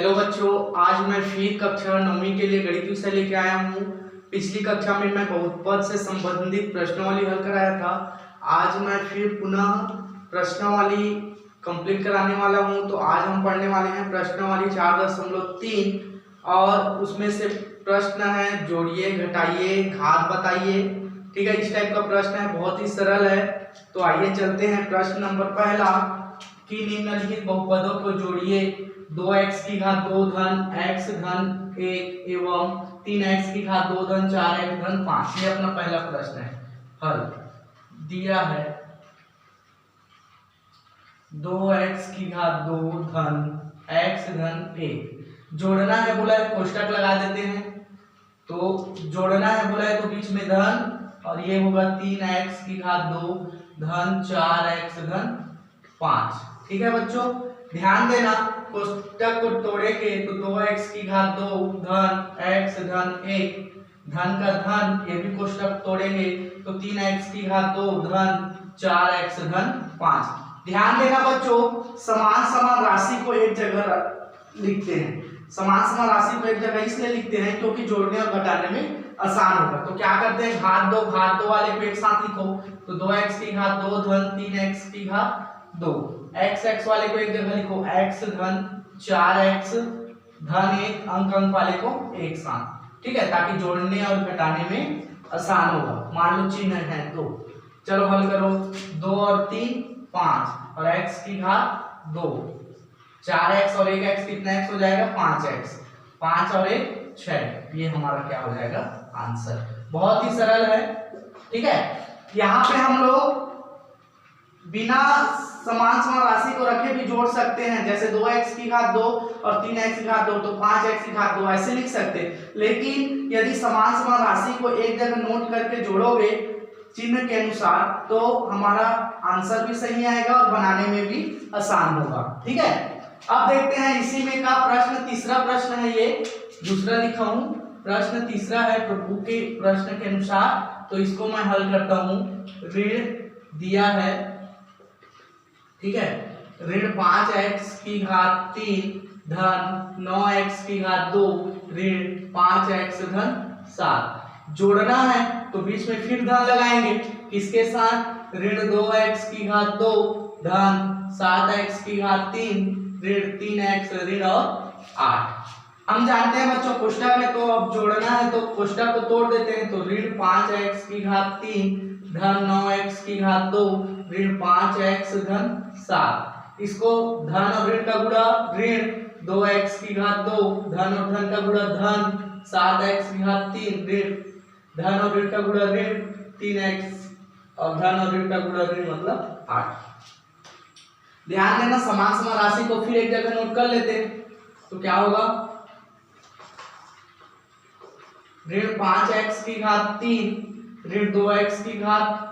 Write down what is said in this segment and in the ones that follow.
Hello बच्चों, आज मैं फिर कक्षा 9वीं के लिए गणित विषय लेके आया हूँ। पिछली कक्षा में मैं बहुपद से संबंधित प्रश्नावली हल कराया था। आज मैं फिर पुनः प्रश्नावली कंप्लीट कराने वाला हूँ। तो आज हम पढ़ने वाले हैं प्रश्नावली 4.3 और उसमें से प्रश्न है जोड़िए, घटाइए, घात बताइए। ठीक है, इस टाइप का प्रश्न है, बहुत ही सरल है। तो आइए चलते हैं। प्रश्न नंबर पहला कि निम्नलिखित बहुपदों को जोड़िए। 2x की घात 2 धन x धन 1 एवं 3x की घात 2 धन 4x धन 5। ये अपना पहला प्रश्न है। हल दिया है 2x की घात 2 धन x धन 1। जोड़ना है बोला है, कोष्टक लगा देते हैं। तो जोड़ना है बोला है तो बीच में धन और ये होगा 3x की घात 2 धन 4x धन 5। ठीक है बच्चों, ध्यान देना, कोष्टक को तोड़ेंगे तो 2x की घात 2 धन x धन 1, धन का धन, ये भी कोष्टक तोड़ेंगे तो 3x की घात 2 धन 4x धन 5। ध्यान देना बच्चों, समान समान राशि को एक जगह लिखते हैं। समान समान राशि को एक जगह इसलिए लिखते हैं क्योंकि जोड़ने और घटाने में आसान होगा। तो क्या करते हैं, घात दो वाले को एक साथ लिखो। तो 2x की घात 2 धन 3x की घात 2, x वाले को एक जगह लिखो, x धन 4x धन 1, अंक वाले को एक साथ। ठीक है, ताकि जोड़ने और घटाने में आसान होगा। मान लो चिन्ह है तो चलो हल करो। 2 और 3 5 और x की घात 2, 4x और 1x कितना x हो जाएगा, 5x, 5 और 1 6। ये हमारा क्या हो जाएगा, आंसर। बहुत ही सरल है। ठीक है, यहाँ पे हम लोग बिना समान समान राशि को रखे भी जोड़ सकते हैं। जैसे 2x की घात 2 और 3x की घात 2 तो 5x की घात 2 ऐसे लिख सकते हैं। लेकिन यदि समान समान राशि को एक जगह नोट करके जोड़ोगे चिन्ह के अनुसार तो हमारा आंसर भी सही आएगा और बनाने में भी आसान होगा। ठीक है, अब देखते हैं इसी में का प्रश्न, तीसरा प्रश्न है। ये दूसरा लिखा हूं, प्रश्न तीसरा है प्रभु के प्रश्न के अनुसार। तो इसको मैं हल करता हूं। ऋण दिया है, ठीक है, ऋण 5x की घात 3 धन 9x की घात 2 ऋण 5x धन 7। जोड़ना है तो बीच में फिर धन लगाएंगे, किसके साथ, ऋण 2x की घात 2 धन 7x की घात 3 ऋण 3x ऋण और 8। हम जानते हैं बच्चों कोष्टक है, तो अब जोड़ना है तो कोष्टक को तोड़ देते हैं। तो ऋण 5x की घात 3 धन 9x की घात 2 ऋण 5x धन 7। इसको धन और ऋण का गुणा ऋण 2x की घात 2 धन और धन का गुणा धन 7x की घात 3 ऋण धन और ऋण का गुणा ऋण 3x और धन और ऋण का गुणा ऋण मतलब 8। ध्यान देना, समान समान राशि को फिर एक जगह नोट कर लेते हैं। तो क्या होगा, ऋण 5x की घात 3 ऋण 2x की घात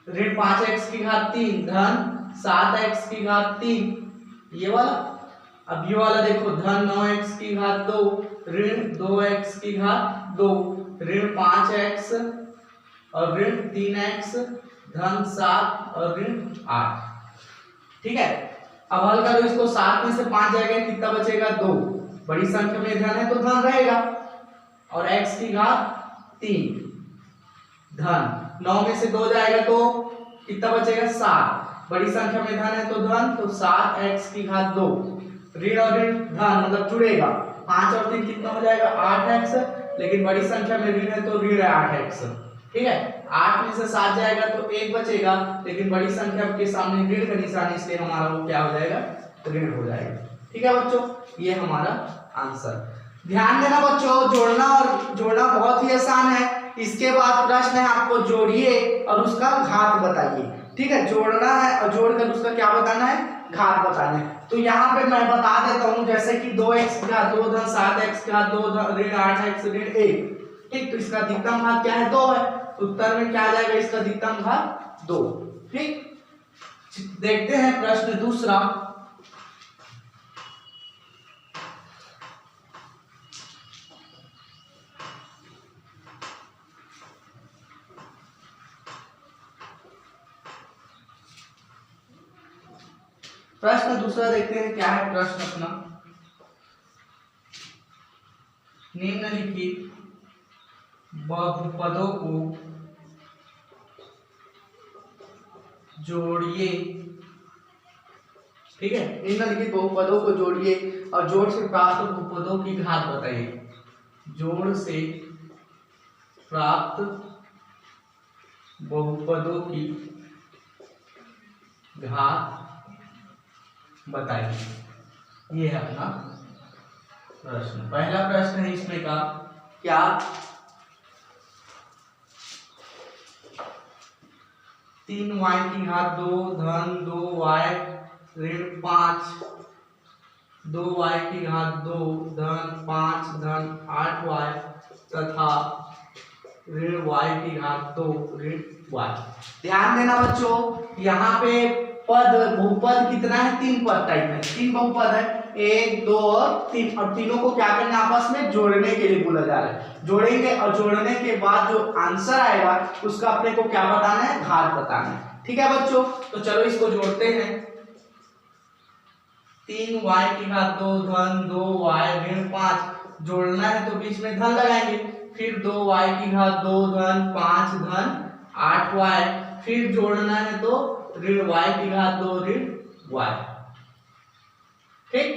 ऋण 5x की घात 3 धन 7x की घात 3, ये वाला। अब ये वाला देखो, धन 9x की घात 2 ऋण 2x की घात 2 ऋण 5x और ऋण 3x धन 7 और ऋण 8। ठीक है, अब हल करो इसको। 7 में से 5 जाएगा, कितना बचेगा, 2। बड़ी संख्या में धन है तो धन रहेगा। और x की घात 3 धन, 9 में से 2 जाएगा तो कितना बचेगा, 7। बड़ी संख्या में धन है तो धन, तो 7x की घात 2 ऋण और ऋण धन मतलब जुड़ेगा। 5 और 3 कितना हो जाएगा, 8x, लेकिन बड़ी संख्या में ऋण है तो ऋण है 8x। ठीक है, 8 में से 7 जाएगा तो 1 बचेगा, लेकिन बड़ी संख्या के सामने ऋण का निशान, इसलिए हमारा वो क्या हो जाएगा, ऋण हो जाएगा। ठीक है बच्चों, ये हमारा आंसर। ध्यान देना बच्चों, जोड़ना बहुत ही आसान है। इसके बाद प्रश्न है आपको जोड़िए और उसका घात बताइए। ठीक है, जोड़ना है और जोड़कर उसका क्या बताना है, घात बताना है। तो यहाँ पे मैं बता देता हूँ, जैसे कि 2x की घात 2 धन 7x की घात 2 धन ऋण 8x ऋण 1। ठीक, तो इसका अधिकतम घात क्या है, 2 है। उत्तर में क्या आ जाएगा, इसका अधिकतम घात 2। ठीक, देखते हैं प्रश्न दूसरा। प्रश्न दूसरा देखते हैं क्या है प्रश्न अपना। निम्नलिखित बहुपदों को जोड़िए। ठीक है, निम्नलिखित बहुपदों को जोड़िए और जोड़ से प्राप्त बहुपदों की घात बताइए। जोड़ से प्राप्त बहुपदों की घात बताइए। ये है अपना प्रश्न। पहला प्रश्न है इसमें का क्या, 3y की घात 2 धन 2y ऋण 5, 2y की घात 2 धन 5 धन 8y तथा ऋण y की घात 2 ऋण y। ध्यान देना बच्चों, यहाँ पे पद बहुपद कितना है, 3 पद टाइप है, 3 बहुपद है, 1 2 और 3, और तीनों को क्या करना आपस में जोड़ने के लिए बोला जा रहा है। जोड़ेंगे और जोड़ने के बाद जो आंसर आएगा उसका अपने को क्या बताना है, घात बताना है। ठीक है बच्चों, तो चलो इसको जोड़ते हैं। 3y की घात 2 धन 2y ऋण 5 जोड़ना है तो बीच में धन लगाएंगे, फिर 2y की घात 2 धन 5 धन 8y, फिर जोड़ना है तो ऋण y की घात 2 ऋण y। ठीक,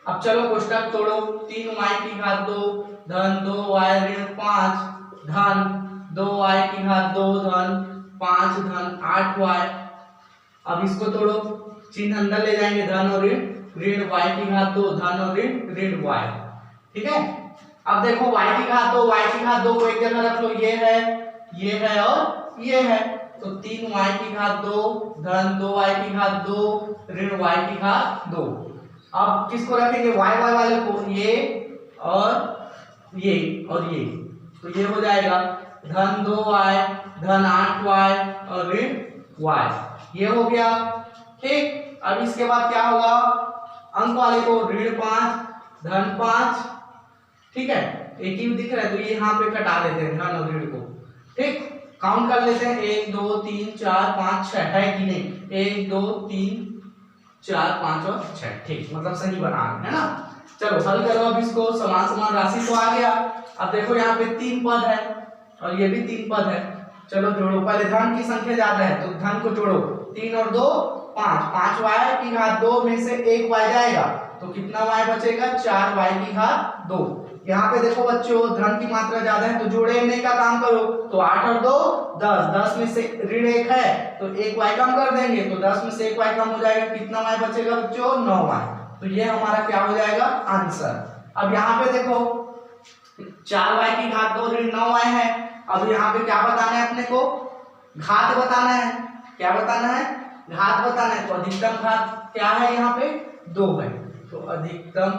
अब चलो कोष्टक तोड़ो। 3y की घात 2 धन 2y ऋण 5 धन 2y की घात 2 धन 5 धन 8y। अब इसको तोड़ो, चिन्ह अंदर ले जाएंगे, धन और ऋण, ऋण y की घात 2 धन और ऋण y। ठीक है, अब देखो y की घात 2, y की घात 2 को एक जगह रख लो, ये है और ये है, तो 3y की घात 2 धन 2y की घात 2 ऋण y की घात 2। अब किसको रखेंगे, y वाले को, ये और ये, तो ये हो जाएगा धन 2y धन 8y और ऋण y, ये हो गया। ठीक, अब इसके बाद क्या होगा, अंक वाले को ऋण 5 धन 5, ठीक है, एक ही दिख रहा है तो ये यहाँ पे कटा देते हैं धन और ऋण को। ठीक, काउंट कर लेते हैं, 1 2 3 4 5 6 है कि नहीं, 1 2 3 4 5 और 6। ठीक, मतलब सही बना है ना। चलो हल करो अब इसको, समान समान राशि तो आ गया। अब देखो यहाँ पे 3 पद है और ये भी 3 पद है, चलो जोड़ो। पहले धन की संख्या ज्यादा है तो धन को जोड़ो, 3 और 2 5, 5y की घात 2 में से 1y जाएगा तो कितना y बचेगा, 4y की घात 2। यहाँ पे देखो बच्चों धन की मात्रा ज्यादा है तो जोड़ने का काम करो, तो 8 और 2 10, 10 में से ऋण 1 है तो 1y कम कर देंगे तो 10 में से 1y कम हो जाएगा, कितना y बचेगा बच्चों, 9y। तो ये हमारा क्या हो जाएगा आंसर। अब यहाँ पे देखो 4y की घात 2 ऋण 9y है। अब यहाँ पे क्या बताना है अपने को, घात बताना है। क्या बताना है, घात बताना है। तो अधिकतम घात क्या है, यहाँ पे 2 है, तो अधिकतम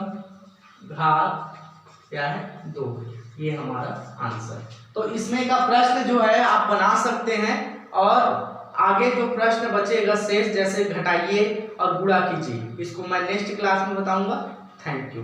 घात क्या है, 2। ये हमारा आंसर। तो इसमें का प्रश्न जो है आप बना सकते हैं और आगे जो प्रश्न बचेगा शेष, जैसे घटाइए और गुणा कीजिए, इसको मैं नेक्स्ट क्लास में बताऊंगा। Thank you.